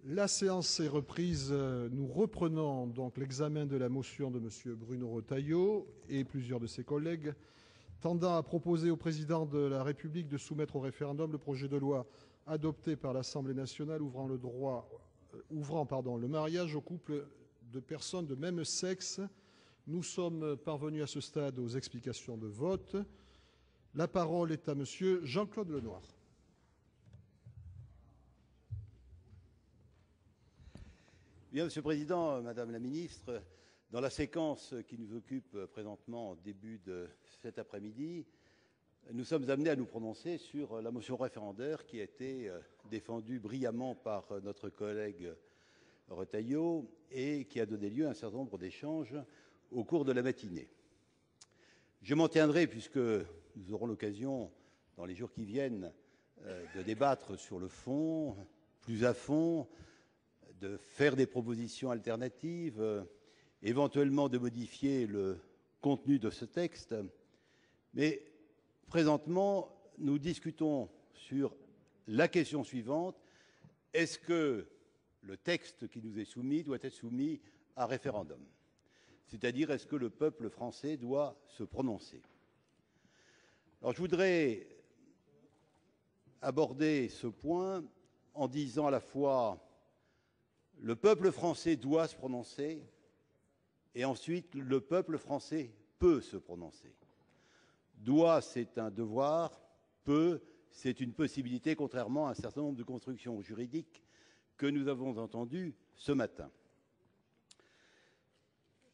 La séance est reprise. Nous reprenons donc l'examen de la motion de M. Bruno Retailleau et plusieurs de ses collègues tendant à proposer au président de la République de soumettre au référendum le projet de loi adopté par l'Assemblée nationale ouvrant le mariage aux couples de personnes de même sexe. Nous sommes parvenus à ce stade aux explications de vote. La parole est à M. Jean-Claude Lenoir. Bien, Monsieur le Président, Madame la Ministre, dans la séquence qui nous occupe présentement au début de cet après-midi, nous sommes amenés à nous prononcer sur la motion référendaire qui a été défendue brillamment par notre collègue Retailleau et qui a donné lieu à un certain nombre d'échanges au cours de la matinée. Je m'en tiendrai, puisque nous aurons l'occasion, dans les jours qui viennent, de débattre sur le fond, plus à fond, de faire des propositions alternatives, éventuellement de modifier le contenu de ce texte. Mais présentement, nous discutons sur la question suivante: est-ce que le texte qui nous est soumis doit être soumis à référendum? C'est-à-dire, est-ce que le peuple français doit se prononcer? Alors, je voudrais aborder ce point en disant à la fois le peuple français doit se prononcer et ensuite le peuple français peut se prononcer. Doit, c'est un devoir, peut, c'est une possibilité, contrairement à un certain nombre de constructions juridiques que nous avons entendues ce matin.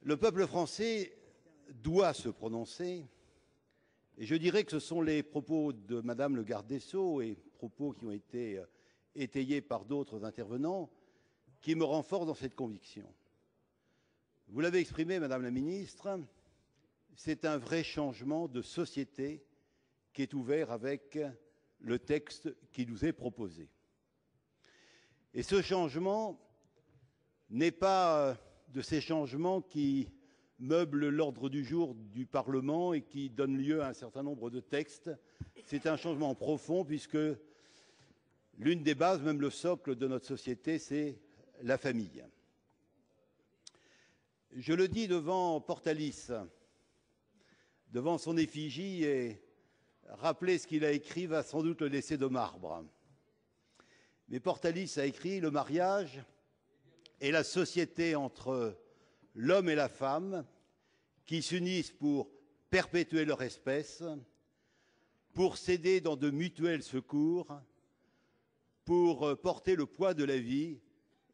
Le peuple français doit se prononcer, et je dirais que ce sont les propos de Madame le garde des Sceaux et propos qui ont été étayés par d'autres intervenants qui me renforcent dans cette conviction. Vous l'avez exprimé, Madame la Ministre, c'est un vrai changement de société qui est ouvert avec le texte qui nous est proposé. Et ce changement n'est pas de ces changements qui meublent l'ordre du jour du Parlement et qui donnent lieu à un certain nombre de textes. C'est un changement profond, puisque l'une des bases, même le socle de notre société, c'est la famille. Je le dis devant Portalis, devant son effigie, et rappeler ce qu'il a écrit va sans doute le laisser de marbre. Mais Portalis a écrit: le mariage est la société entre l'homme et la femme qui s'unissent pour perpétuer leur espèce, pour s'aider dans de mutuels secours, pour porter le poids de la vie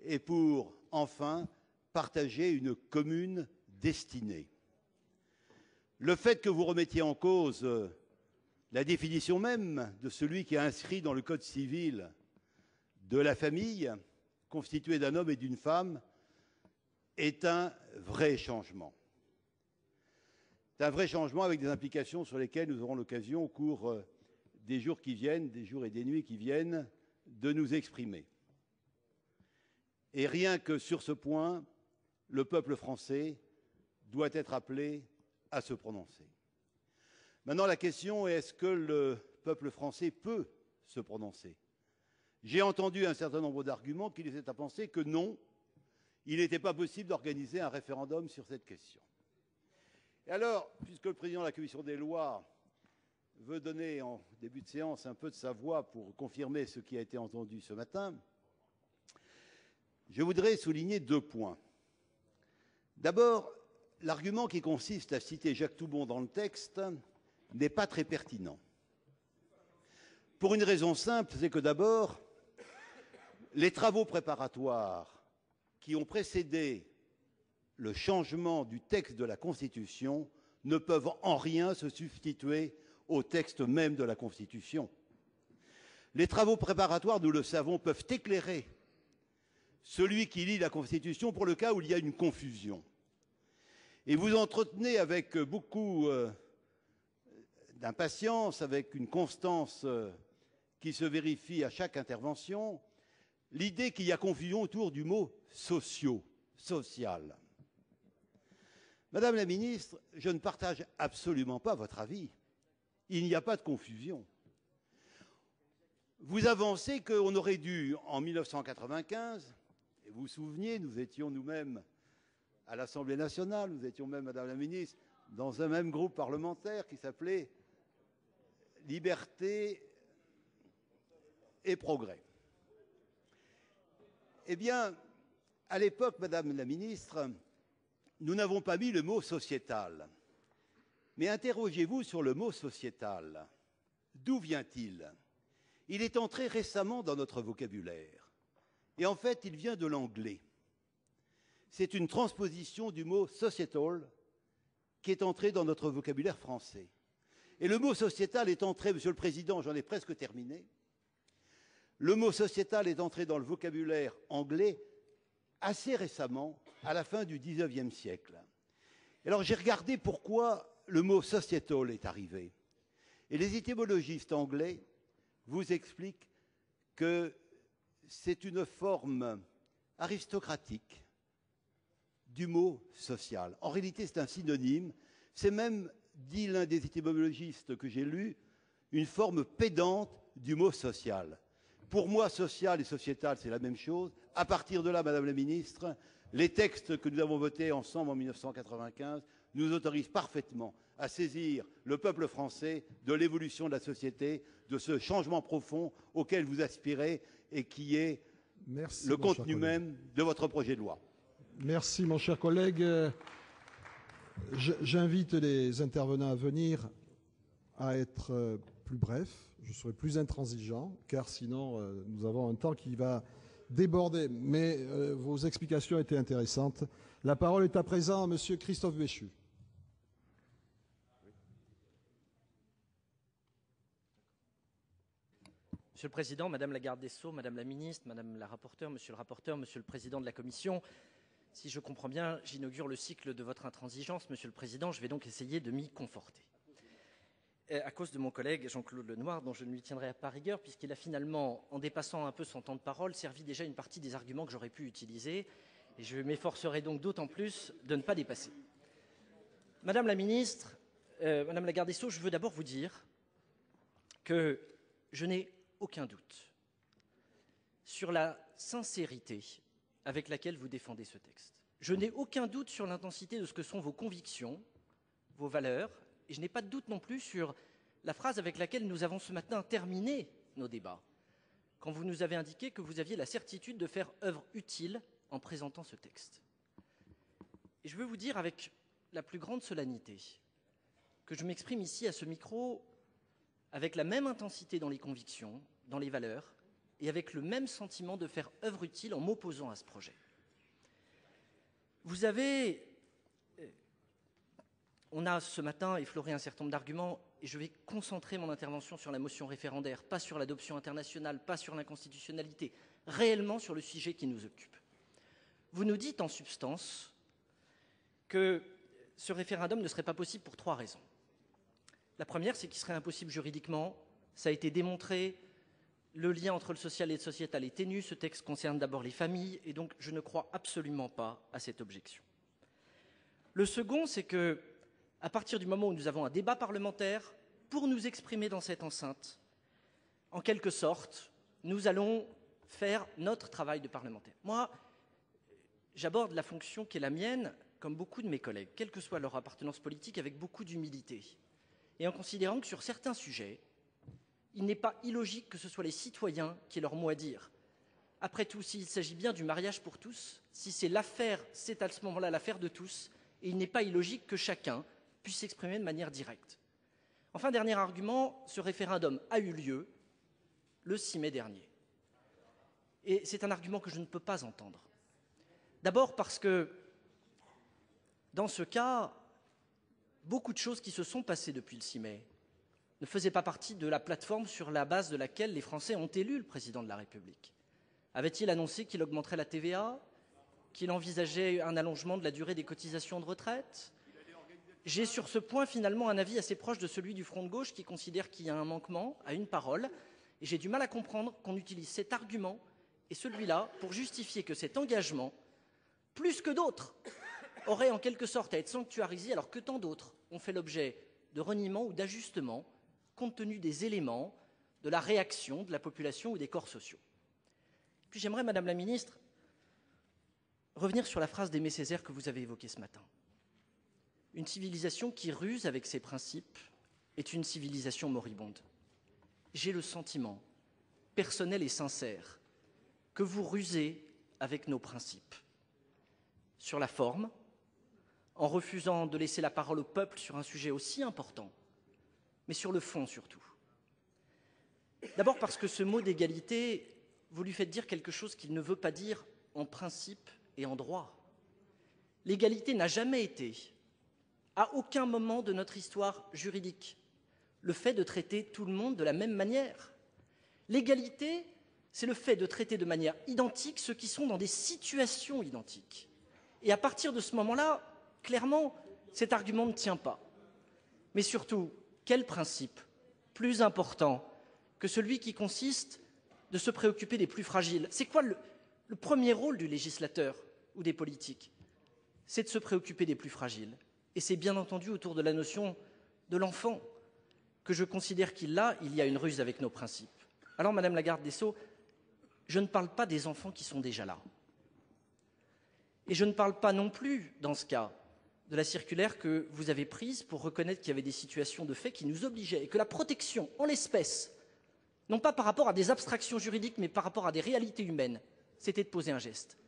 et pour, enfin, partager une commune destinée. Le fait que vous remettiez en cause la définition même de celui qui a inscrit dans le Code civil de la famille, constituée d'un homme et d'une femme, est un vrai changement. C'est un vrai changement avec des implications sur lesquelles nous aurons l'occasion, au cours des jours qui viennent, des jours et des nuits qui viennent, de nous exprimer. Et rien que sur ce point, le peuple français doit être appelé à se prononcer. Maintenant, la question est: est-ce que le peuple français peut se prononcer? J'ai entendu un certain nombre d'arguments qui laissaient à penser que non, il n'était pas possible d'organiser un référendum sur cette question. Et alors, puisque le président de la Commission des lois veut donner en début de séance un peu de sa voix pour confirmer ce qui a été entendu ce matin, je voudrais souligner deux points. D'abord, l'argument qui consiste à citer Jacques Toubon dans le texte n'est pas très pertinent. Pour une raison simple, c'est que d'abord, les travaux préparatoires qui ont précédé le changement du texte de la Constitution ne peuvent en rien se substituer au texte même de la Constitution. Les travaux préparatoires, nous le savons, peuvent éclairer celui qui lit la Constitution pour le cas où il y a une confusion. Et vous entretenez avec beaucoup d'impatience, avec une constance qui se vérifie à chaque intervention, l'idée qu'il y a confusion autour du mot social. Madame la Ministre, je ne partage absolument pas votre avis. Il n'y a pas de confusion. Vous avancez qu'on aurait dû, en 1995, Et vous vous souvenez, nous étions nous-mêmes à l'Assemblée nationale, nous étions même, Madame la Ministre, dans un même groupe parlementaire qui s'appelait Liberté et Progrès. Eh bien, à l'époque, Madame la Ministre, nous n'avons pas mis le mot sociétal. Mais interrogez-vous sur le mot sociétal. D'où vient-il? Il est entré récemment dans notre vocabulaire. Et en fait, il vient de l'anglais. C'est une transposition du mot societal qui est entré dans notre vocabulaire français. Et le mot sociétal est entré, Monsieur le Président, j'en ai presque terminé. Le mot sociétal est entré dans le vocabulaire anglais assez récemment, à la fin du XIXe siècle. Alors j'ai regardé pourquoi le mot societal est arrivé. Et les étymologistes anglais vous expliquent que c'est une forme aristocratique du mot social. En réalité, c'est un synonyme. C'est même, dit l'un des étymologistes que j'ai lu, une forme pédante du mot social. Pour moi, social et sociétal, c'est la même chose. À partir de là, Madame la Ministre, les textes que nous avons votés ensemble en 1995 nous autorisent parfaitement à saisir le peuple français de l'évolution de la société, de ce changement profond auquel vous aspirez et qui est le contenu même de votre projet de loi. Merci, mon cher collègue. J'invite les intervenants à venir à être plus brefs. Je serai plus intransigeant, car sinon, nous avons un temps qui va déborder. Mais vos explications étaient intéressantes. La parole est à présent à Monsieur Christophe Béchu. Monsieur le Président, Madame la Garde des Sceaux, Madame la Ministre, Madame la Rapporteure, Monsieur le Rapporteur, Monsieur le Président de la Commission, si je comprends bien, j'inaugure le cycle de votre intransigeance, Monsieur le Président. Je vais donc essayer de m'y conforter. À cause de mon collègue Jean-Claude Lenoir, dont je ne lui tiendrai pas rigueur, puisqu'il a finalement, en dépassant un peu son temps de parole, servi déjà une partie des arguments que j'aurais pu utiliser. Et je m'efforcerai donc d'autant plus de ne pas dépasser. Madame la Ministre, Madame la Garde des Sceaux, je veux d'abord vous dire que je n'ai aucun doute sur la sincérité avec laquelle vous défendez ce texte. Je n'ai aucun doute sur l'intensité de ce que sont vos convictions, vos valeurs, et je n'ai pas de doute non plus sur la phrase avec laquelle nous avons ce matin terminé nos débats, quand vous nous avez indiqué que vous aviez la certitude de faire œuvre utile en présentant ce texte. Et je veux vous dire avec la plus grande solennité que je m'exprime ici à ce micro avec la même intensité dans les convictions, dans les valeurs, et avec le même sentiment de faire œuvre utile en m'opposant à ce projet. On a ce matin effleuré un certain nombre d'arguments, et je vais concentrer mon intervention sur la motion référendaire, pas sur l'adoption internationale, pas sur l'inconstitutionnalité, réellement sur le sujet qui nous occupe. Vous nous dites en substance que ce référendum ne serait pas possible pour 3 raisons. La première, c'est qu'il serait impossible juridiquement. Ça a été démontré. Le lien entre le social et le sociétal est ténu. Ce texte concerne d'abord les familles. Et donc, je ne crois absolument pas à cette objection. Le second, c'est que, à partir du moment où nous avons un débat parlementaire, pour nous exprimer dans cette enceinte, en quelque sorte, nous allons faire notre travail de parlementaire. Moi, j'aborde la fonction qui est la mienne, comme beaucoup de mes collègues, quelle que soit leur appartenance politique, avec beaucoup d'humilité. Et en considérant que sur certains sujets, il n'est pas illogique que ce soit les citoyens qui aient leur mot à dire. Après tout, s'il s'agit bien du mariage pour tous, si c'est l'affaire, c'est à ce moment-là l'affaire de tous, et il n'est pas illogique que chacun puisse s'exprimer de manière directe. Enfin, dernier argument, ce référendum a eu lieu le 6 mai dernier. Et c'est un argument que je ne peux pas entendre. D'abord parce que, dans ce cas, beaucoup de choses qui se sont passées depuis le 6 mai ne faisaient pas partie de la plateforme sur la base de laquelle les Français ont élu le président de la République. Avait-il annoncé qu'il augmenterait la TVA, qu'il envisageait un allongement de la durée des cotisations de retraite? J'ai sur ce point finalement un avis assez proche de celui du Front de gauche qui considère qu'il y a un manquement à une parole. Et j'ai du mal à comprendre qu'on utilise cet argument et celui-là pour justifier que cet engagement, plus que d'autres, aurait en quelque sorte à être sanctuarisé alors que tant d'autres ont fait l'objet de reniements ou d'ajustements compte tenu des éléments, de la réaction de la population ou des corps sociaux. Puis j'aimerais, Madame la Ministre, revenir sur la phrase d'Aimé Césaire que vous avez évoquée ce matin. Une civilisation qui ruse avec ses principes est une civilisation moribonde. J'ai le sentiment, personnel et sincère, que vous rusez avec nos principes. Sur la forme, en refusant de laisser la parole au peuple sur un sujet aussi important, mais sur le fond surtout. D'abord parce que ce mot d'égalité, vous lui faites dire quelque chose qu'il ne veut pas dire en principe et en droit. L'égalité n'a jamais été, à aucun moment de notre histoire juridique, le fait de traiter tout le monde de la même manière. L'égalité, c'est le fait de traiter de manière identique ceux qui sont dans des situations identiques. Et à partir de ce moment-là, clairement, cet argument ne tient pas. Mais surtout, quel principe plus important que celui qui consiste de se préoccuper des plus fragiles? C'est quoi le premier rôle du législateur ou des politiques? C'est de se préoccuper des plus fragiles. Et c'est bien entendu autour de la notion de l'enfant que je considère qu'il y a une ruse avec nos principes. Alors, Madame la garde des Sceaux, je ne parle pas des enfants qui sont déjà là. Et je ne parle pas non plus, dans ce cas, de la circulaire que vous avez prise pour reconnaître qu'il y avait des situations de fait qui nous obligeaient et que la protection, en l'espèce, non pas par rapport à des abstractions juridiques, mais par rapport à des réalités humaines, c'était de poser un geste.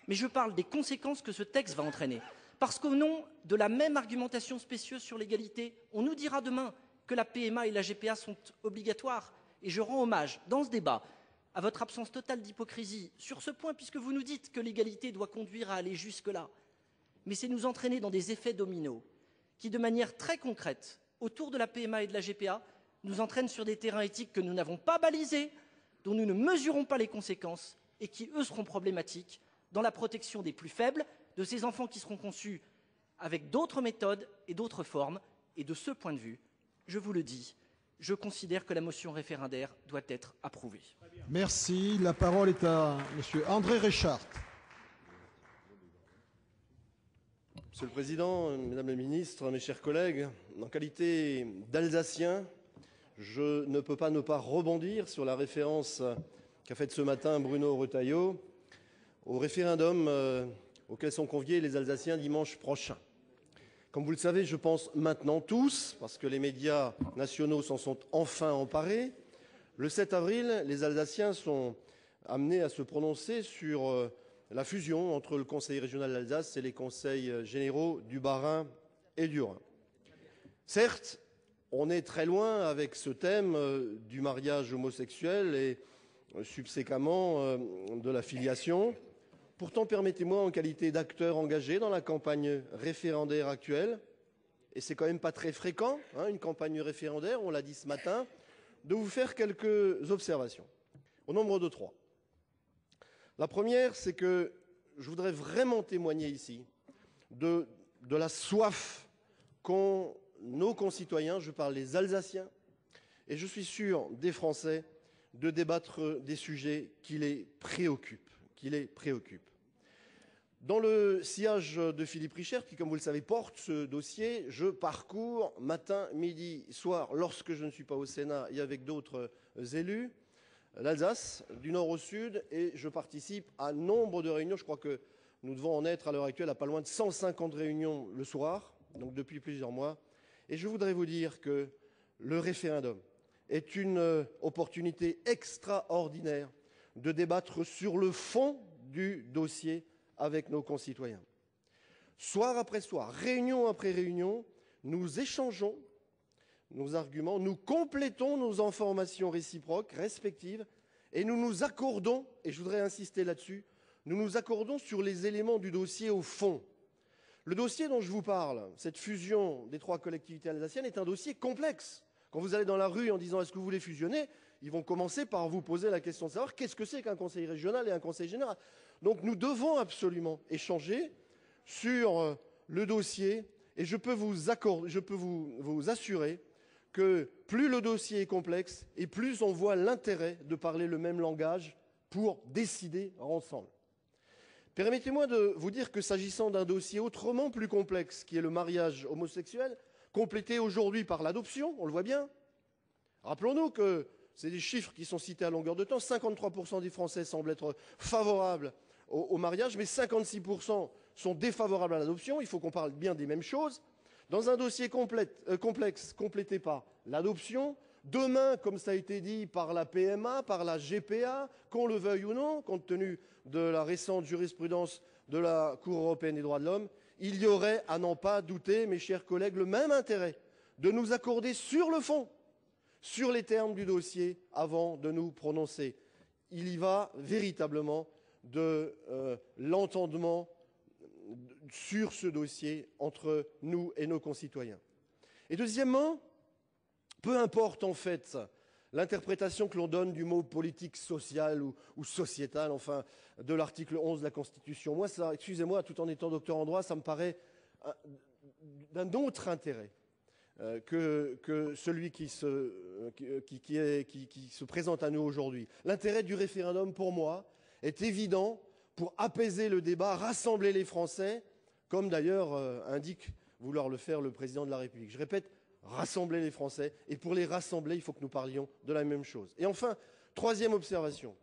Mais je parle des conséquences que ce texte va entraîner. Parce qu'au nom de la même argumentation spécieuse sur l'égalité, on nous dira demain que la PMA et la GPA sont obligatoires. Et je rends hommage, dans ce débat, à votre absence totale d'hypocrisie sur ce point, puisque vous nous dites que l'égalité doit conduire à aller jusque-là. Mais c'est nous entraîner dans des effets dominos qui, de manière très concrète, autour de la PMA et de la GPA, nous entraînent sur des terrains éthiques que nous n'avons pas balisés, dont nous ne mesurons pas les conséquences et qui, eux, seront problématiques dans la protection des plus faibles, de ces enfants qui seront conçus avec d'autres méthodes et d'autres formes. Et de ce point de vue, je vous le dis, je considère que la motion référendaire doit être approuvée. Merci. La parole est à M. André Reichardt. Monsieur le Président, Mesdames les Ministres, mes chers collègues, en qualité d'Alsacien, je ne peux pas ne pas rebondir sur la référence qu'a faite ce matin Bruno Retailleau au référendum auquel sont conviés les Alsaciens dimanche prochain. Comme vous le savez, je pense maintenant tous, parce que les médias nationaux s'en sont enfin emparés, le 7 avril, les Alsaciens sont amenés à se prononcer sur la fusion entre le Conseil régional d'Alsace et les conseils généraux du Bas-Rhin et du Rhin. Certes, on est très loin avec ce thème du mariage homosexuel et subséquemment de la filiation. Pourtant, permettez-moi, en qualité d'acteur engagé dans la campagne référendaire actuelle, et c'est quand même pas très fréquent, une campagne référendaire, on l'a dit ce matin, de vous faire quelques observations, au nombre de 3. La première, c'est que je voudrais vraiment témoigner ici de la soif qu'ont nos concitoyens, je parle des Alsaciens, et je suis sûr des Français, de débattre des sujets qui les préoccupent. Dans le sillage de Philippe Richert, qui, comme vous le savez, porte ce dossier, je parcours matin, midi, soir, lorsque je ne suis pas au Sénat et avec d'autres élus, l'Alsace, du nord au sud, et je participe à nombre de réunions. Je crois que nous devons en être à l'heure actuelle à pas loin de 150 réunions le soir, donc depuis plusieurs mois. Et je voudrais vous dire que le référendum est une opportunité extraordinaire de débattre sur le fond du dossier avec nos concitoyens. Soir après soir, réunion après réunion, nous échangeons nos arguments, nous complétons nos informations réciproques, respectives, et nous nous accordons, et je voudrais insister là-dessus, nous nous accordons sur les éléments du dossier au fond. Le dossier dont je vous parle, cette fusion des 3 collectivités alsaciennes, est un dossier complexe. Quand vous allez dans la rue en disant « est-ce que vous voulez fusionner ?», ils vont commencer par vous poser la question de savoir qu'est-ce que c'est qu'un conseil régional et un conseil général. Donc nous devons absolument échanger sur le dossier, et je peux vous assurer que plus le dossier est complexe et plus on voit l'intérêt de parler le même langage pour décider ensemble. Permettez-moi de vous dire que s'agissant d'un dossier autrement plus complexe, qui est le mariage homosexuel, complété aujourd'hui par l'adoption, on le voit bien. Rappelons-nous que c'est des chiffres qui sont cités à longueur de temps. 53% des Français semblent être favorables au mariage, mais 56% sont défavorables à l'adoption. Il faut qu'on parle bien des mêmes choses. Dans un dossier complexe, complété par l'adoption, demain, comme ça a été dit, par la PMA, par la GPA, qu'on le veuille ou non, compte tenu de la récente jurisprudence de la Cour européenne des droits de l'homme, il y aurait, à n'en pas douter, mes chers collègues, le même intérêt de nous accorder sur le fond, sur les termes du dossier, avant de nous prononcer. Il y va véritablement de l'entendement sur ce dossier entre nous et nos concitoyens. Et deuxièmement, peu importe en fait l'interprétation que l'on donne du mot politique sociale ou sociétale, enfin, de l'article 11 de la Constitution. Moi, ça, excusez-moi, tout en étant docteur en droit, ça me paraît d'un autre intérêt que celui qui se présente à nous aujourd'hui. L'intérêt du référendum, pour moi, est évident pour apaiser le débat, rassembler les Français, comme d'ailleurs indique vouloir le faire le président de la République. Je répète, rassembler les Français, et pour les rassembler, il faut que nous parlions de la même chose. Et enfin, troisième observation,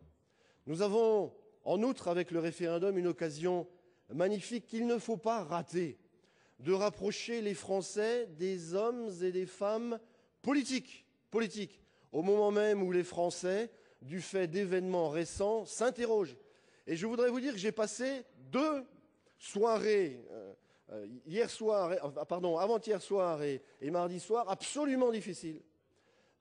nous avons en outre avec le référendum une occasion magnifique qu'il ne faut pas rater, de rapprocher les Français des hommes et des femmes politiques, au moment même où les Français, du fait d'événements récents, s'interrogent. Et je voudrais vous dire que j'ai passé 2 soirées, avant-hier soir et mardi soir, absolument difficiles,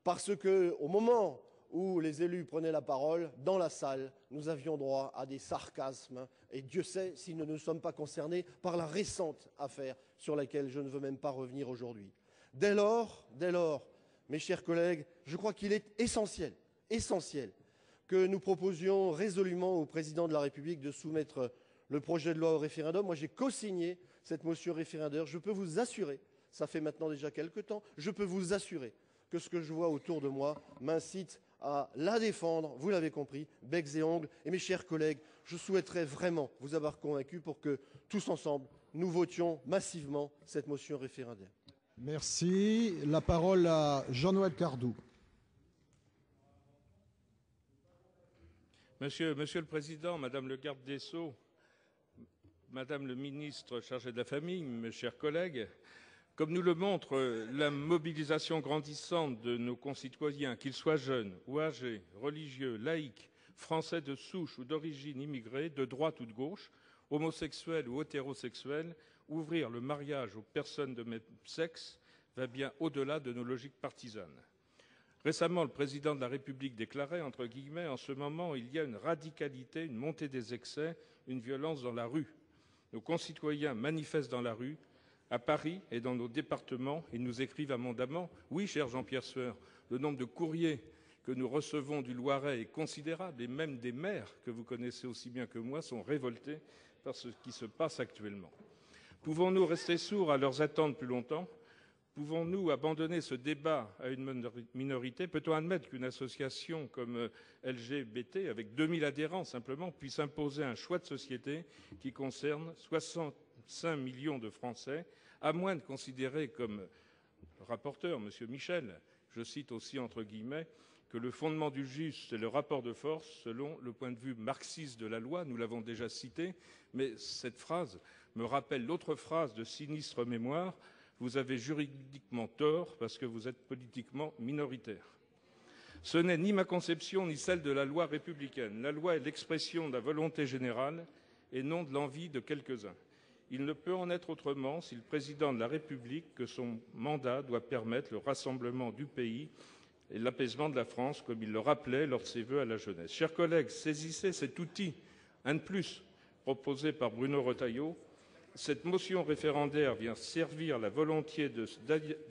parce qu'au moment où les élus prenaient la parole, dans la salle, nous avions droit à des sarcasmes, et Dieu sait si nous ne sommes pas concernés par la récente affaire sur laquelle je ne veux même pas revenir aujourd'hui. Dès lors, mes chers collègues, je crois qu'il est essentiel que nous proposions résolument au président de la République de soumettre le projet de loi au référendum. Moi, j'ai co-signé cette motion référendaire. Je peux vous assurer, ça fait maintenant déjà quelque temps, je peux vous assurer que ce que je vois autour de moi m'incite à la défendre, vous l'avez compris, becs et ongles. Et mes chers collègues, je souhaiterais vraiment vous avoir convaincu pour que, tous ensemble, nous votions massivement cette motion référendaire. Merci. La parole à Jean-Noël Cardoux. Monsieur le Président, Madame le garde des Sceaux, Madame le ministre chargé de la Famille, mes chers collègues, comme nous le montre la mobilisation grandissante de nos concitoyens, qu'ils soient jeunes ou âgés, religieux, laïcs, français de souche ou d'origine immigrée, de droite ou de gauche, homosexuels ou hétérosexuels, ouvrir le mariage aux personnes de même sexe va bien au-delà de nos logiques partisanes. Récemment, le président de la République déclarait, entre guillemets, en ce moment, il y a une radicalité, une montée des excès, une violence dans la rue. Nos concitoyens manifestent dans la rue, à Paris et dans nos départements, ils nous écrivent abondamment. Oui, cher Jean-Pierre Sueur, le nombre de courriers que nous recevons du Loiret est considérable, et même des maires, que vous connaissez aussi bien que moi, sont révoltés par ce qui se passe actuellement. Pouvons-nous rester sourds à leurs attentes plus longtemps ? Pouvons-nous abandonner ce débat à une minorité? Peut-on admettre qu'une association comme LGBT, avec 2000 adhérents simplement, puisse imposer un choix de société qui concerne 65 millions de Français, à moins de considérer comme le rapporteur, M. Michel, je cite aussi entre guillemets, que le fondement du juste est le rapport de force selon le point de vue marxiste de la loi, nous l'avons déjà cité, mais cette phrase me rappelle l'autre phrase de sinistre mémoire, vous avez juridiquement tort parce que vous êtes politiquement minoritaire. Ce n'est ni ma conception ni celle de la loi républicaine. La loi est l'expression de la volonté générale et non de l'envie de quelques-uns. Il ne peut en être autrement si le président de la République que son mandat doit permettre le rassemblement du pays et l'apaisement de la France, comme il le rappelait lors de ses vœux à la jeunesse. Chers collègues, saisissez cet outil, un de plus, proposé par Bruno Retailleau. Cette motion référendaire vient servir la volonté de ce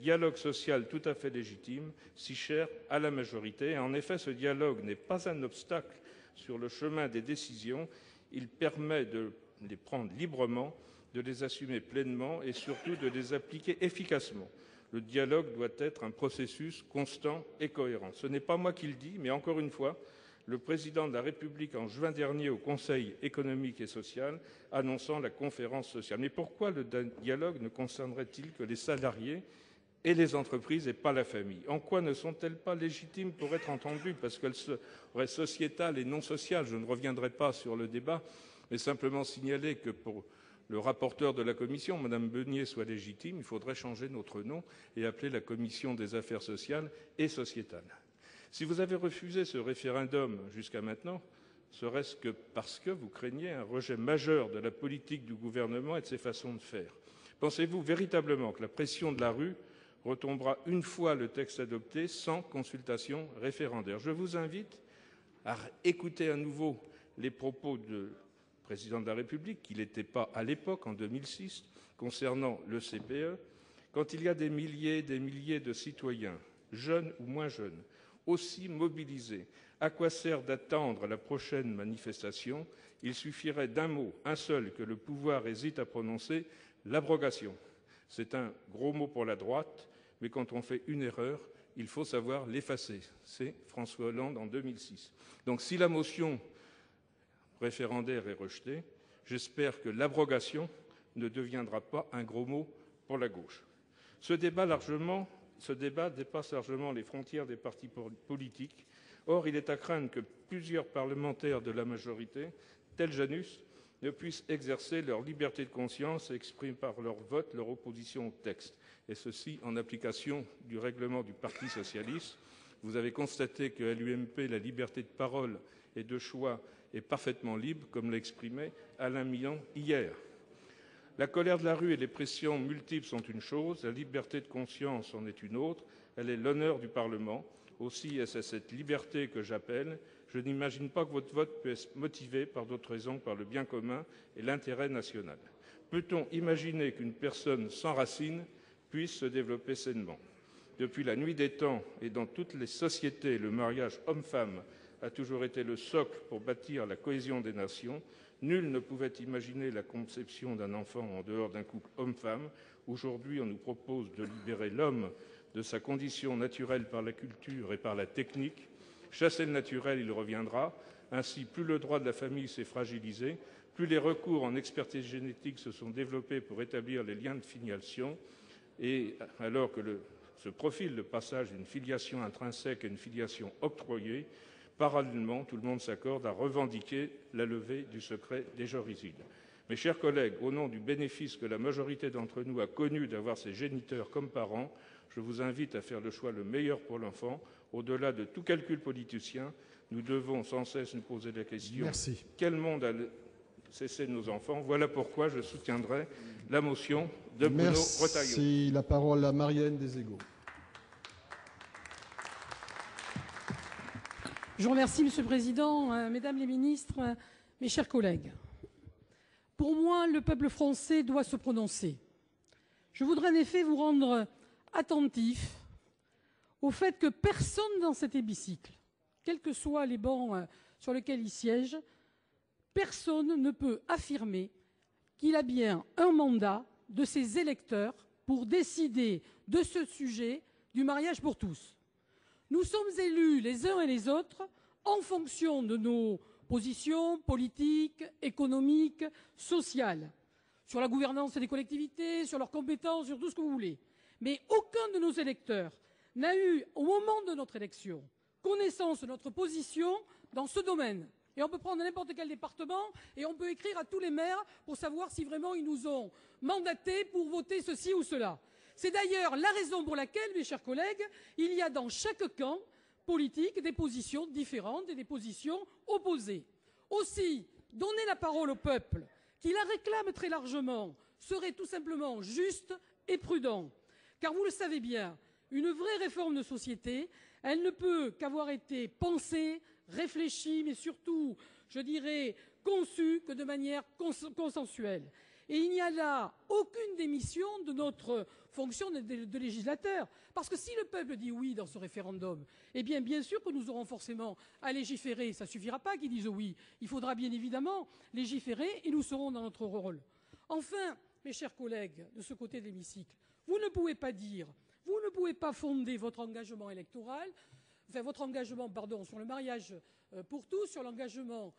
dialogue social tout à fait légitime, si cher à la majorité. Et en effet, ce dialogue n'est pas un obstacle sur le chemin des décisions. Il permet de les prendre librement, de les assumer pleinement et surtout de les appliquer efficacement. Le dialogue doit être un processus constant et cohérent. Ce n'est pas moi qui le dis, mais encore une fois, le président de la République en juin dernier au Conseil économique et social, annonçant la conférence sociale. Mais pourquoi le dialogue ne concernerait-il que les salariés et les entreprises et pas la famille? En quoi ne sont-elles pas légitimes pour être entendues? Parce qu'elles seraient sociétales et non sociales. Je ne reviendrai pas sur le débat, mais simplement signaler que pour le rapporteur de la commission, Mme Beunier, soit légitime, il faudrait changer notre nom et appeler la commission des affaires sociales et sociétales. Si vous avez refusé ce référendum jusqu'à maintenant, serait-ce que parce que vous craignez un rejet majeur de la politique du gouvernement et de ses façons de faire? Pensez-vous véritablement que la pression de la rue retombera une fois le texte adopté sans consultation référendaire? Je vous invite à écouter à nouveau les propos du président de la République, qui n'était pas à l'époque, en 2006, concernant le CPE. Quand il y a des milliers de citoyens, jeunes ou moins jeunes, aussi mobilisés, à quoi sert d'attendre la prochaine manifestation? Il suffirait d'un mot, un seul, que le pouvoir hésite à prononcer, l'abrogation. C'est un gros mot pour la droite, mais quand on fait une erreur, il faut savoir l'effacer. C'est François Hollande en 2006. Donc si la motion référendaire est rejetée, j'espère que l'abrogation ne deviendra pas un gros mot pour la gauche. Ce débat dépasse largement les frontières des partis politiques. Or, il est à craindre que plusieurs parlementaires de la majorité, tels Janus, ne puissent exercer leur liberté de conscience et exprimer par leur vote leur opposition au texte, et ceci en application du règlement du Parti socialiste. Vous avez constaté qu'à l'UMP, la liberté de parole et de choix est parfaitement libre, comme l'a exprimé Alain Milon hier. La colère de la rue et les pressions multiples sont une chose, la liberté de conscience en est une autre, elle est l'honneur du Parlement. Aussi est-ce à cette liberté que j'appelle. Je n'imagine pas que votre vote puisse être motivé par d'autres raisons que par le bien commun et l'intérêt national. Peut-on imaginer qu'une personne sans racines puisse se développer sainement? Depuis la nuit des temps et dans toutes les sociétés, le mariage homme-femme a toujours été le socle pour bâtir la cohésion des nations. Nul ne pouvait imaginer la conception d'un enfant en dehors d'un couple homme-femme. Aujourd'hui, on nous propose de libérer l'homme de sa condition naturelle par la culture et par la technique. Chasser le naturel, il reviendra. Ainsi, plus le droit de la famille s'est fragilisé, plus les recours en expertise génétique se sont développés pour établir les liens de filiation, et alors que se profile le passage d'une filiation intrinsèque à une filiation octroyée, parallèlement, tout le monde s'accorde à revendiquer la levée du secret des origines. Mes chers collègues, au nom du bénéfice que la majorité d'entre nous a connu d'avoir ses géniteurs comme parents, je vous invite à faire le choix le meilleur pour l'enfant. Au-delà de tout calcul politicien, nous devons sans cesse nous poser la question quel monde a cessé nos enfants? Voilà pourquoi je soutiendrai la motion de Bruno Retailleau. Merci. La parole à Marianne Deségaux. Je vous remercie, Monsieur le Président, Mesdames les ministres, mes chers collègues. Pour moi, le peuple français doit se prononcer. Je voudrais en effet vous rendre attentif au fait que personne dans cet hémicycle, quels que soient les bancs sur lesquels il siège, personne ne peut affirmer qu'il a bien un mandat de ses électeurs pour décider de ce sujet du mariage pour tous. Nous sommes élus les uns et les autres en fonction de nos positions politiques, économiques, sociales, sur la gouvernance des collectivités, sur leurs compétences, sur tout ce que vous voulez. Mais aucun de nos électeurs n'a eu, au moment de notre élection, connaissance de notre position dans ce domaine. Et on peut prendre n'importe quel département et on peut écrire à tous les maires pour savoir si vraiment ils nous ont mandatés pour voter ceci ou cela. C'est d'ailleurs la raison pour laquelle, mes chers collègues, il y a dans chaque camp politique des positions différentes et des positions opposées. Aussi, donner la parole au peuple, qui la réclame très largement, serait tout simplement juste et prudent. Car vous le savez bien, une vraie réforme de société, elle ne peut qu'avoir été pensée, réfléchie, mais surtout, je dirais, conçue que de manière consensuelle. Et il n'y a là aucune démission de notre fonction de législateur. Parce que si le peuple dit oui dans ce référendum, eh bien sûr que nous aurons forcément à légiférer. Ça ne suffira pas qu'ils disent oui. Il faudra bien évidemment légiférer et nous serons dans notre rôle. Enfin, mes chers collègues de ce côté de l'hémicycle, vous ne pouvez pas fonder votre engagement électoral, votre engagement, sur le mariage pour tous, sur l'engagement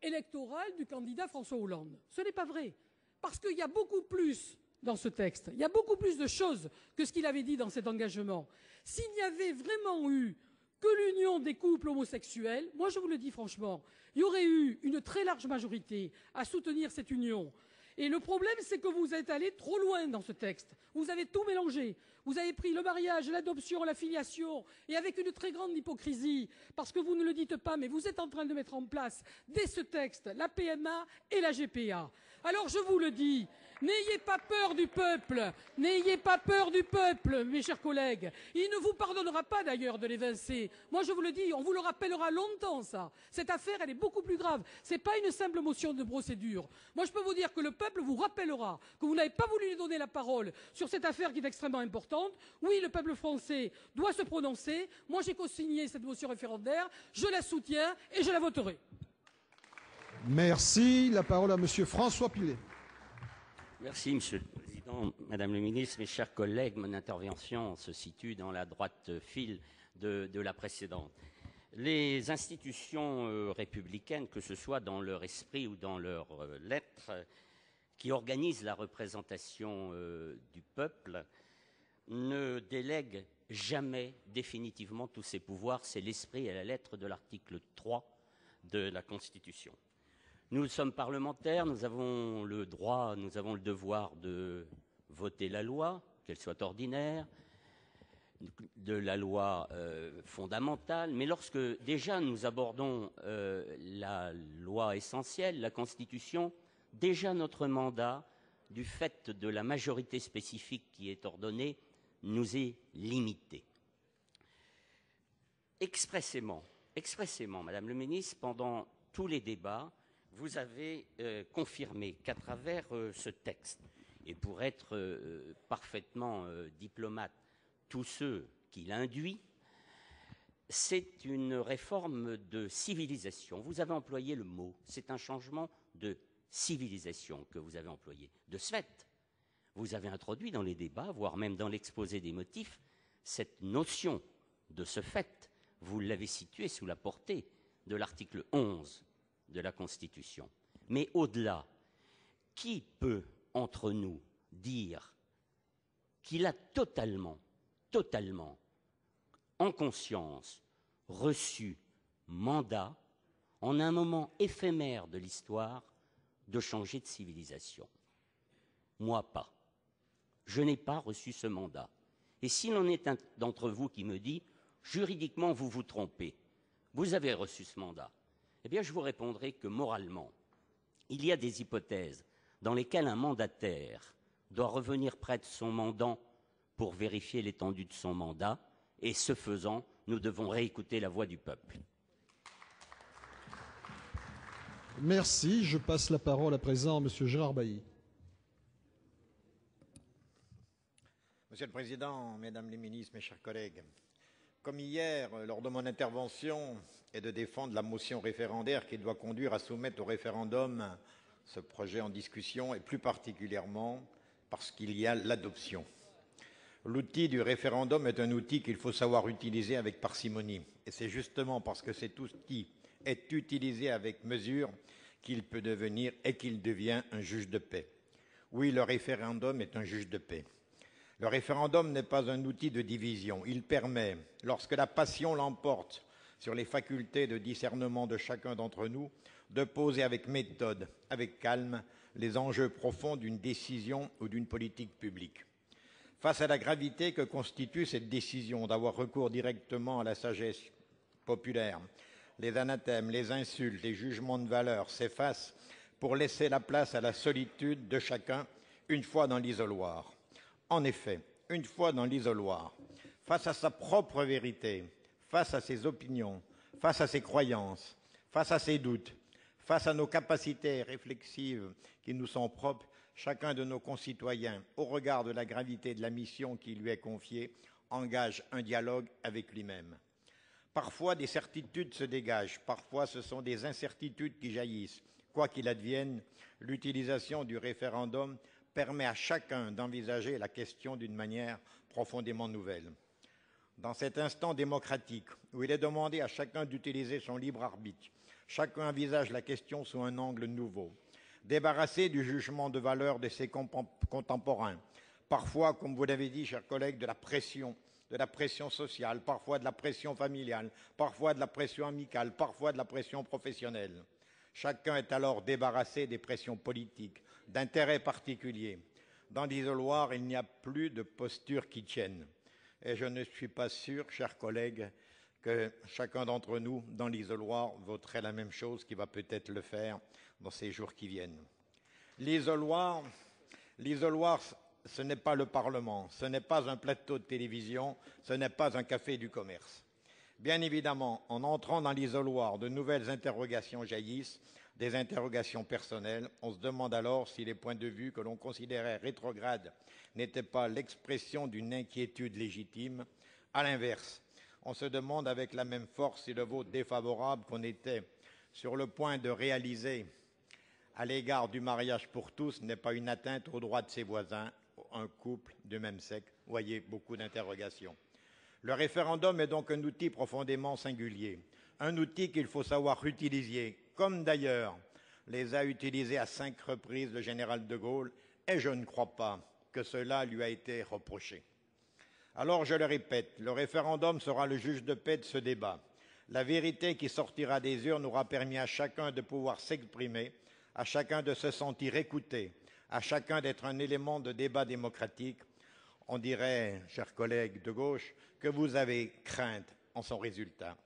électoral du candidat François Hollande. Ce n'est pas vrai. Parce qu'il y a beaucoup plus dans ce texte, il y a beaucoup plus de choses que ce qu'il avait dit dans cet engagement. S'il y avait vraiment eu que l'union des couples homosexuels, moi je vous le dis franchement, il y aurait eu une très large majorité à soutenir cette union. Et le problème, c'est que vous êtes allé trop loin dans ce texte. Vous avez tout mélangé. Vous avez pris le mariage, l'adoption, la filiation, et avec une très grande hypocrisie, parce que vous ne le dites pas, mais vous êtes en train de mettre en place, dès ce texte, la PMA et la GPA. Alors je vous le dis, n'ayez pas peur du peuple, n'ayez pas peur du peuple, mes chers collègues. Il ne vous pardonnera pas d'ailleurs de l'évincer. Moi je vous le dis, on vous le rappellera longtemps ça. Cette affaire, elle est beaucoup plus grave. Ce n'est pas une simple motion de procédure. Moi je peux vous dire que le peuple vous rappellera que vous n'avez pas voulu lui donner la parole sur cette affaire qui est extrêmement importante. Oui, le peuple français doit se prononcer. Moi j'ai co-signé cette motion référendaire, je la soutiens et je la voterai. Merci. La parole à Monsieur François Pillet. Merci, Monsieur le Président. Madame le Ministre, mes chers collègues, mon intervention se situe dans la droite file de la précédente. Les institutions républicaines, que ce soit dans leur esprit ou dans leurs lettres, qui organisent la représentation du peuple, ne délèguent jamais définitivement tous ces pouvoirs. C'est l'esprit et la lettre de l'article 3 de la Constitution. Nous sommes parlementaires, nous avons le droit, nous avons le devoir de voter la loi, qu'elle soit ordinaire, de la loi fondamentale, mais lorsque déjà nous abordons la loi essentielle, la Constitution, déjà notre mandat, du fait de la majorité spécifique qui est ordonnée, nous est limité. Expressément, Madame le Ministre, pendant tous les débats, vous avez confirmé qu'à travers ce texte, et pour être parfaitement diplomate, tous ceux qui l'induit, c'est une réforme de civilisation. Vous avez employé le mot, c'est un changement de civilisation que vous avez employé. De ce fait, vous avez introduit dans les débats, voire même dans l'exposé des motifs, cette notion de ce fait. Vous l'avez située sous la portée de l'article 11 de la Constitution. Mais au-delà, qui peut entre nous dire qu'il a totalement, en conscience, reçu mandat, en un moment éphémère de l'histoire, de changer de civilisation? Moi, pas. Je n'ai pas reçu ce mandat. Et s'il en est un d'entre vous qui me dit, juridiquement, vous vous trompez, vous avez reçu ce mandat, eh bien, je vous répondrai que moralement, il y a des hypothèses dans lesquelles un mandataire doit revenir près de son mandant pour vérifier l'étendue de son mandat, et ce faisant, nous devons réécouter la voix du peuple. Merci. Je passe la parole à présent à Monsieur Gérard Bailly. Monsieur le Président, Mesdames les ministres, mes chers collègues, comme hier, lors de mon intervention, est de défendre la motion référendaire qui doit conduire à soumettre au référendum ce projet en discussion, et plus particulièrement parce qu'il y a l'adoption. L'outil du référendum est un outil qu'il faut savoir utiliser avec parcimonie. Et c'est justement parce que cet outil est utilisé avec mesure qu'il peut devenir et qu'il devient un juge de paix. Oui, le référendum est un juge de paix. Le référendum n'est pas un outil de division. Il permet, lorsque la passion l'emporte sur les facultés de discernement de chacun d'entre nous, de poser avec méthode, avec calme, les enjeux profonds d'une décision ou d'une politique publique. Face à la gravité que constitue cette décision d'avoir recours directement à la sagesse populaire, les anathèmes, les insultes, les jugements de valeur s'effacent pour laisser la place à la solitude de chacun une fois dans l'isoloir. En effet, une fois dans l'isoloir, face à sa propre vérité, face à ses opinions, face à ses croyances, face à ses doutes, face à nos capacités réflexives qui nous sont propres, chacun de nos concitoyens, au regard de la gravité de la mission qui lui est confiée, engage un dialogue avec lui-même. Parfois, des certitudes se dégagent, parfois ce sont des incertitudes qui jaillissent. Quoi qu'il advienne, l'utilisation du référendum permet à chacun d'envisager la question d'une manière profondément nouvelle. Dans cet instant démocratique, où il est demandé à chacun d'utiliser son libre arbitre, chacun envisage la question sous un angle nouveau, débarrassé du jugement de valeur de ses contemporains, parfois, comme vous l'avez dit, chers collègues, de la pression de la pression sociale, parfois de la pression familiale, parfois de la pression amicale, parfois de la pression professionnelle. Chacun est alors débarrassé des pressions politiques, d'intérêts particuliers. Dans l'isoloir, il n'y a plus de posture qui tienne. Et je ne suis pas sûr, chers collègues, que chacun d'entre nous, dans l'isoloir, voterait la même chose, qui va peut-être le faire dans ces jours qui viennent. L'isoloir, ce n'est pas le Parlement, ce n'est pas un plateau de télévision, ce n'est pas un café du commerce. Bien évidemment, en entrant dans l'isoloir, de nouvelles interrogations jaillissent, des interrogations personnelles. On se demande alors si les points de vue que l'on considérait rétrogrades n'étaient pas l'expression d'une inquiétude légitime. À l'inverse, on se demande avec la même force si le vote défavorable qu'on était sur le point de réaliser à l'égard du mariage pour tous n'est pas une atteinte aux droits de ses voisins, un couple de même sexe. Vous voyez, beaucoup d'interrogations. Le référendum est donc un outil profondément singulier, un outil qu'il faut savoir utiliser, comme d'ailleurs les a utilisés à 5 reprises le général de Gaulle, et je ne crois pas que cela lui a été reproché. Alors, je le répète, le référendum sera le juge de paix de ce débat. La vérité qui sortira des urnes aura permis à chacun de pouvoir s'exprimer, à chacun de se sentir écouté, à chacun d'être un élément de débat démocratique. On dirait, chers collègues de gauche, que vous avez crainte en son résultat.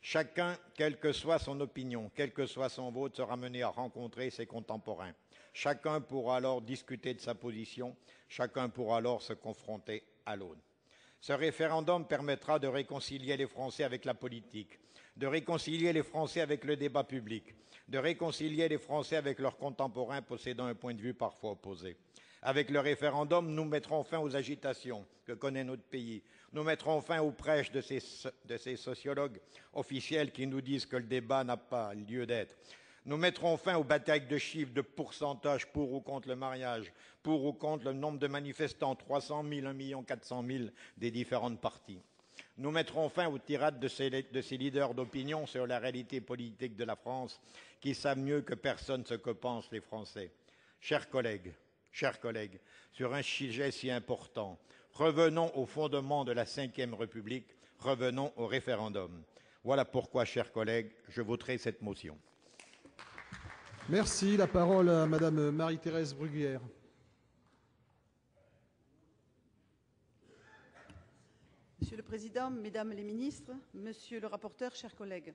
Chacun, quelle que soit son opinion, quel que soit son vote, sera mené à rencontrer ses contemporains. Chacun pourra alors discuter de sa position, chacun pourra alors se confronter à l'autre. Ce référendum permettra de réconcilier les Français avec la politique, de réconcilier les Français avec le débat public, de réconcilier les Français avec leurs contemporains possédant un point de vue parfois opposé. Avec le référendum, nous mettrons fin aux agitations que connaît notre pays. Nous mettrons fin aux prêches de ces sociologues officiels qui nous disent que le débat n'a pas lieu d'être. Nous mettrons fin aux batailles de chiffres, de pourcentages pour ou contre le mariage, pour ou contre le nombre de manifestants, 300 000, 1 400 000 des différentes parties. Nous mettrons fin aux tirades de ces leaders d'opinion sur la réalité politique de la France, qui savent mieux que personne ce que pensent les Français. Chers collègues, sur un sujet si important, revenons aux fondements de la Ve République, revenons au référendum. Voilà pourquoi, chers collègues, je voterai cette motion. Merci. La parole à Madame Marie-Thérèse Bruguière. Monsieur le Président, Mesdames les ministres, Monsieur le rapporteur, chers collègues,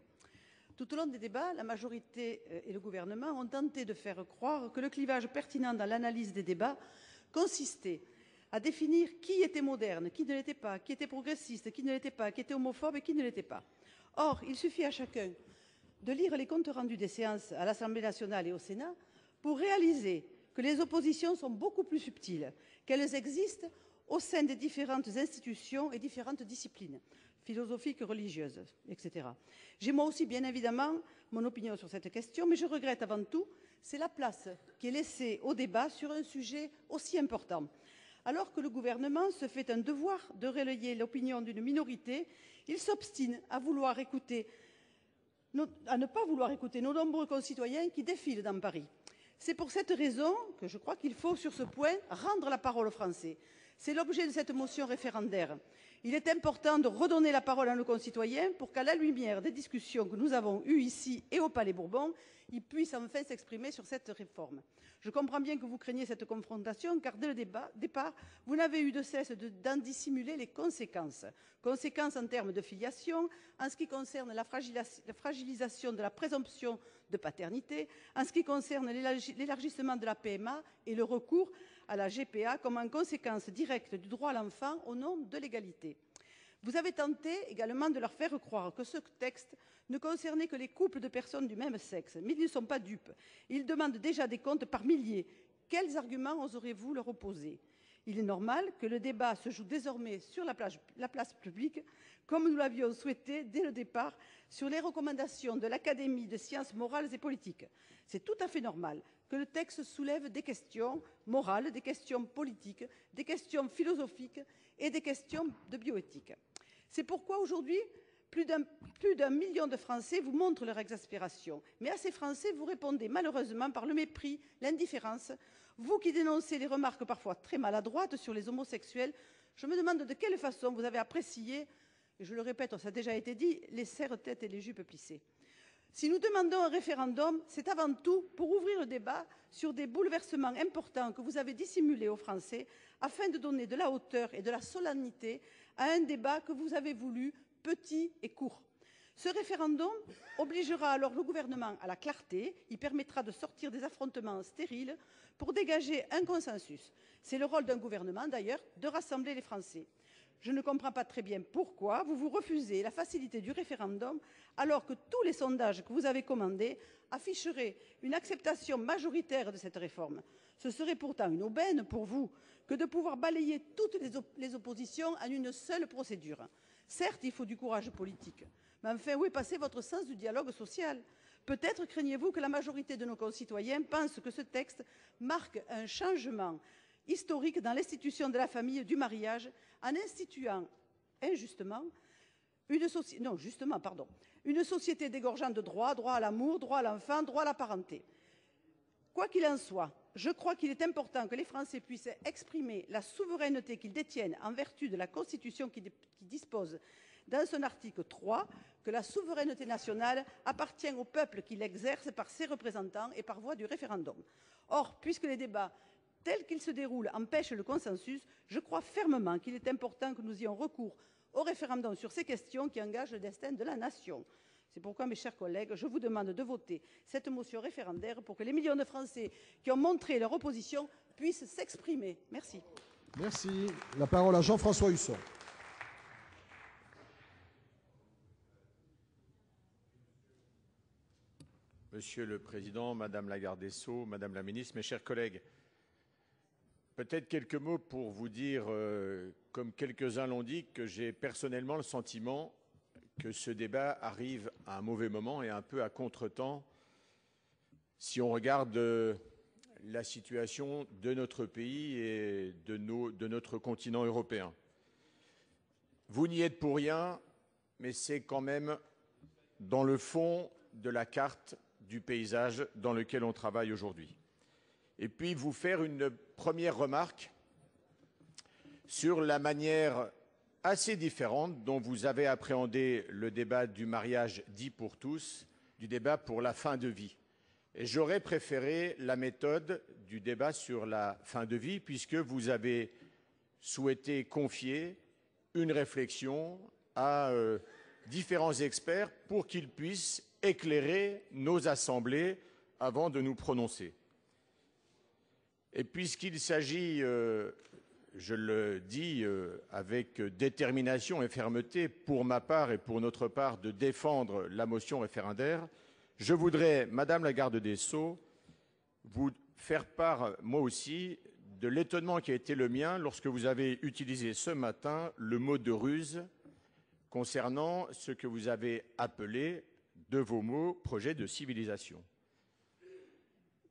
tout au long des débats, la majorité et le gouvernement ont tenté de faire croire que le clivage pertinent dans l'analyse des débats consistait à définir qui était moderne, qui ne l'était pas, qui était progressiste, qui ne l'était pas, qui était homophobe et qui ne l'était pas. Or, il suffit à chacun de lire les comptes rendus des séances à l'Assemblée nationale et au Sénat pour réaliser que les oppositions sont beaucoup plus subtiles, qu'elles existent au sein des différentes institutions et différentes disciplines, philosophiques, religieuses, etc. J'ai moi aussi, bien évidemment, mon opinion sur cette question, mais je regrette avant tout, c'est la place qui est laissée au débat sur un sujet aussi important. Alors que le gouvernement se fait un devoir de relayer l'opinion d'une minorité, il s'obstine à ne pas vouloir écouter nos nombreux concitoyens qui défilent dans Paris. C'est pour cette raison que je crois qu'il faut, sur ce point, rendre la parole aux Français. C'est l'objet de cette motion référendaire. Il est important de redonner la parole à nos concitoyens pour qu'à la lumière des discussions que nous avons eues ici et au Palais Bourbon, ils puissent enfin s'exprimer sur cette réforme. Je comprends bien que vous craigniez cette confrontation, car dès le départ, vous n'avez eu de cesse d'en dissimuler les conséquences. Conséquences en termes de filiation, en ce qui concerne la fragilisation de la présomption de paternité, en ce qui concerne l'élargissement de la PMA et le recours à la GPA comme en conséquence directe du droit à l'enfant au nom de l'égalité. Vous avez tenté également de leur faire croire que ce texte ne concernait que les couples de personnes du même sexe, mais ils ne sont pas dupes. Ils demandent déjà des comptes par milliers. Quels arguments oserez-vous leur opposer? Il est normal que le débat se joue désormais sur la place publique, comme nous l'avions souhaité dès le départ sur les recommandations de l'Académie de sciences morales et politiques. C'est tout à fait normal que le texte soulève des questions morales, des questions politiques, des questions philosophiques et des questions de bioéthique. C'est pourquoi aujourd'hui, plus d'un million de Français vous montrent leur exaspération. Mais à ces Français, vous répondez malheureusement par le mépris, l'indifférence. Vous qui dénoncez les remarques parfois très maladroites sur les homosexuels, Je me demande de quelle façon vous avez apprécié, et je le répète, ça a déjà été dit, les serre-têtes et les jupes plissées. Si nous demandons un référendum, c'est avant tout pour ouvrir le débat sur des bouleversements importants que vous avez dissimulés aux Français afin de donner de la hauteur et de la solennité à un débat que vous avez voulu petit et court. Ce référendum obligera alors le gouvernement à la clarté, il permettra de sortir des affrontements stériles pour dégager un consensus. C'est le rôle d'un gouvernement d'ailleurs de rassembler les Français. Je ne comprends pas très bien pourquoi vous refusez la facilité du référendum alors que tous les sondages que vous avez commandés afficheraient une acceptation majoritaire de cette réforme. Ce serait pourtant une aubaine pour vous que de pouvoir balayer toutes les oppositions en une seule procédure. Certes, il faut du courage politique, mais enfin, où est passé votre sens du dialogue social? Peut-être craignez-vous que la majorité de nos concitoyens pense que ce texte marque un changement historique dans l'institution de la famille et du mariage en instituant injustement une société dégorgeant de droits, droit à l'amour, droit à l'enfant, droit à la parenté. Quoi qu'il en soit, je crois qu'il est important que les Français puissent exprimer la souveraineté qu'ils détiennent en vertu de la Constitution qui dispose dans son article 3 que la souveraineté nationale appartient au peuple qui l'exerce par ses représentants et par voie du référendum. Or, puisque les débats tels qu'ils se déroulent empêchent le consensus, je crois fermement qu'il est important que nous ayons recours au référendum sur ces questions qui engagent le destin de la nation. C'est pourquoi, mes chers collègues, je vous demande de voter cette motion référendaire pour que les millions de Français qui ont montré leur opposition puissent s'exprimer. Merci. Merci. La parole à Jean-François Husson. Monsieur le Président, Madame la Garde des Sceaux, Madame la Ministre, mes chers collègues, peut-être quelques mots pour vous dire, comme quelques-uns l'ont dit, que j'ai personnellement le sentiment que ce débat arrive à un mauvais moment et un peu à contretemps si on regarde la situation de notre pays et de notre continent européen. Vous n'y êtes pour rien, mais c'est quand même dans le fond de la carte du paysage dans lequel on travaille aujourd'hui. Et puis vous faire une première remarque sur la manière assez différente dont vous avez appréhendé le débat du mariage dit pour tous, du débat pour la fin de vie. Et j'aurais préféré la méthode du débat sur la fin de vie, puisque vous avez souhaité confier une réflexion à différents experts pour qu'ils puissent éclairer nos assemblées avant de nous prononcer. Et puisqu'il s'agit, je le dis avec détermination et fermeté, pour ma part et pour notre part, de défendre la motion référendaire, je voudrais, Madame la Garde des Sceaux, vous faire part, moi aussi, de l'étonnement qui a été le mien lorsque vous avez utilisé ce matin le mot de ruse concernant ce que vous avez appelé, de vos mots, projet de civilisation.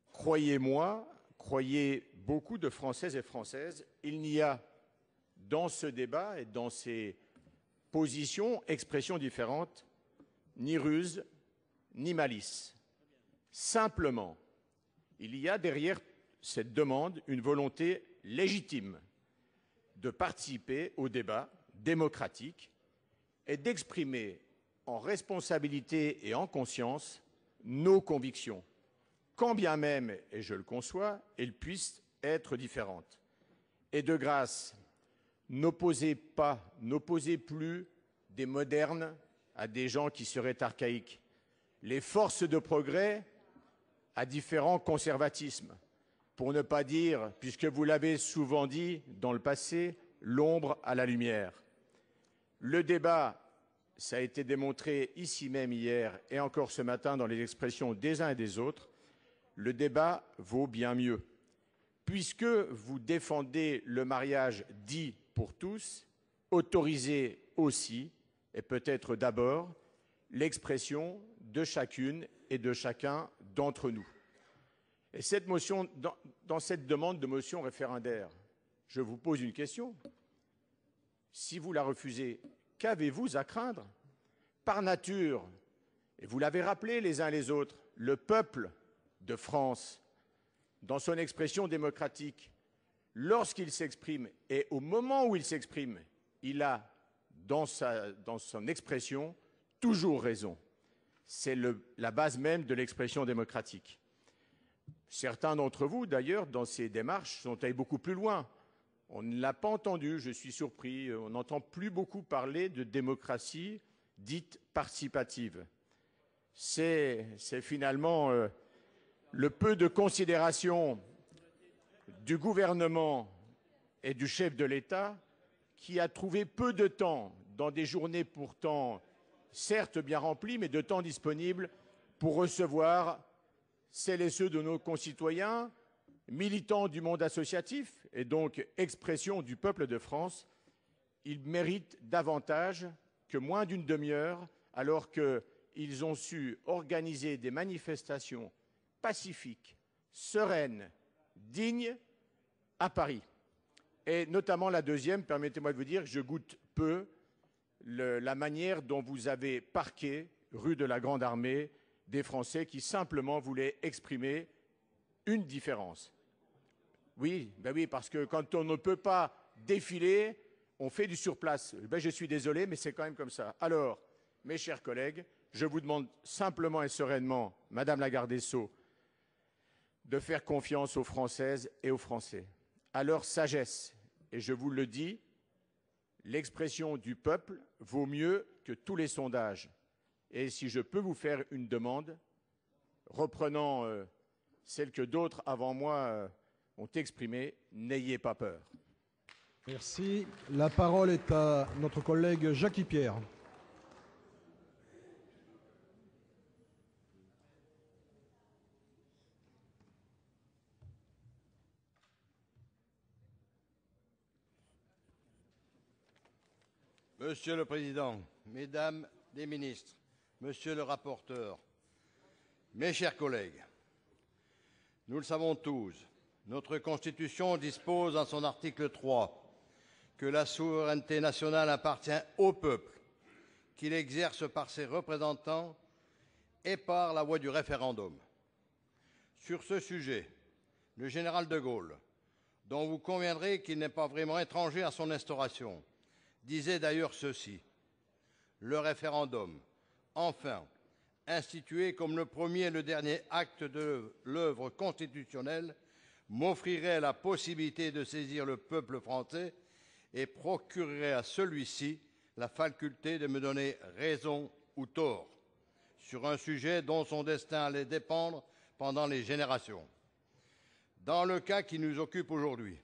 Croyez-moi, croyez beaucoup de Françaises et Françaises, il n'y a dans ce débat et dans ces positions, expressions différentes, ni ruse, ni malice. Simplement, il y a derrière cette demande une volonté légitime de participer au débat démocratique et d'exprimer en responsabilité et en conscience nos convictions, quand bien même, et je le conçois, elles puissent être différentes. Et de grâce, n'opposez plus des modernes à des gens qui seraient archaïques, les forces de progrès à différents conservatismes, pour ne pas dire, puisque vous l'avez souvent dit dans le passé, l'ombre à la lumière. Le débat, ça a été démontré ici même hier et encore ce matin dans les expressions des uns et des autres, le débat vaut bien mieux. Puisque vous défendez le mariage dit pour tous, autorisez aussi, et peut-être d'abord, l'expression de chacune et de chacun d'entre nous. Et cette motion, dans cette demande de motion référendaire, je vous pose une question. Si vous la refusez, qu'avez-vous à craindre? Par nature, et vous l'avez rappelé les uns les autres, le peuple de France, dans son expression démocratique, lorsqu'il s'exprime et au moment où il s'exprime, il a, dans son expression, toujours raison. C'est la base même de l'expression démocratique. Certains d'entre vous, d'ailleurs, dans ces démarches, sont allés beaucoup plus loin. On ne l'a pas entendu, je suis surpris. On n'entend plus beaucoup parler de démocratie dite participative. C'est finalement le peu de considération du gouvernement et du chef de l'État qui a trouvé peu de temps, dans des journées pourtant certes bien remplies, mais de temps disponible pour recevoir celles et ceux de nos concitoyens, militants du monde associatif et donc expression du peuple de France. Ils méritent davantage que moins d'une demi-heure, alors qu'ils ont su organiser des manifestations pacifiques, sereines, dignes à Paris. Et notamment la deuxième, permettez-moi de vous dire que je goûte peu la manière dont vous avez parqué, rue de la Grande Armée, des Français qui simplement voulaient exprimer une différence. Oui, ben oui, parce que quand on ne peut pas défiler, on fait du surplace. Ben je suis désolé, mais c'est quand même comme ça. Alors, mes chers collègues, je vous demande simplement et sereinement, Madame la garde des Sceaux, de faire confiance aux Françaises et aux Français, à leur sagesse. Et je vous le dis, l'expression du peuple vaut mieux que tous les sondages. Et si je peux vous faire une demande, reprenant celle que d'autres avant moi ont exprimée, n'ayez pas peur. Merci. La parole est à notre collègue Jackie Pierre. Monsieur le Président, Mesdames les ministres, Monsieur le rapporteur, mes chers collègues, nous le savons tous, notre Constitution dispose en son article 3 que la souveraineté nationale appartient au peuple, qu'il exerce par ses représentants et par la voie du référendum. Sur ce sujet, le général de Gaulle, dont vous conviendrez qu'il n'est pas vraiment étranger à son instauration, disait d'ailleurs ceci: le référendum, enfin, institué comme le premier et le dernier acte de l'œuvre constitutionnelle, m'offrirait la possibilité de saisir le peuple français et procurerait à celui-ci la faculté de me donner raison ou tort sur un sujet dont son destin allait dépendre pendant les générations. Dans le cas qui nous occupe aujourd'hui,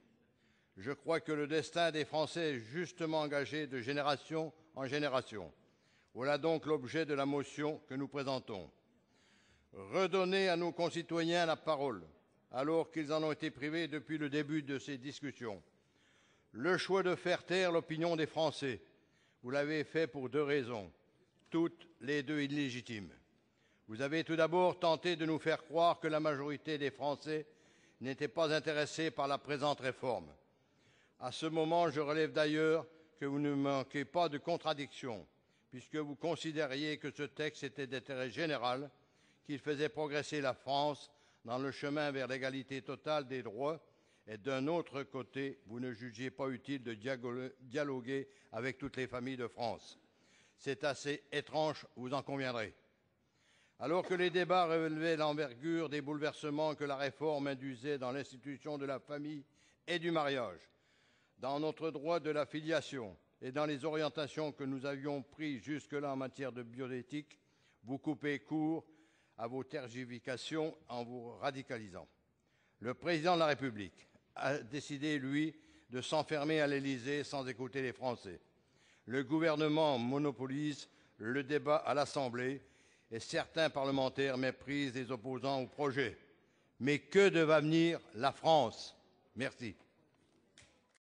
je crois que le destin des Français est justement engagé de génération en génération. Voilà donc l'objet de la motion que nous présentons. Redonner à nos concitoyens la parole, alors qu'ils en ont été privés depuis le début de ces discussions. Le choix de faire taire l'opinion des Français, vous l'avez fait pour deux raisons, toutes les deux illégitimes. Vous avez tout d'abord tenté de nous faire croire que la majorité des Français n'était pas intéressée par la présente réforme. À ce moment, je relève d'ailleurs que vous ne manquez pas de contradictions, puisque vous considériez que ce texte était d'intérêt général, qu'il faisait progresser la France dans le chemin vers l'égalité totale des droits, et d'un autre côté, vous ne jugiez pas utile de dialoguer avec toutes les familles de France. C'est assez étrange, vous en conviendrez. Alors que les débats relevaient l'envergure des bouleversements que la réforme induisait dans l'institution de la famille et du mariage, dans notre droit de la filiation et dans les orientations que nous avions prises jusque-là en matière de bioéthique, vous coupez court à vos tergiversations en vous radicalisant. Le président de la République a décidé, lui, de s'enfermer à l'Élysée sans écouter les Français. Le gouvernement monopolise le débat à l'Assemblée et certains parlementaires méprisent les opposants au projet. Mais que devenir la France? Merci.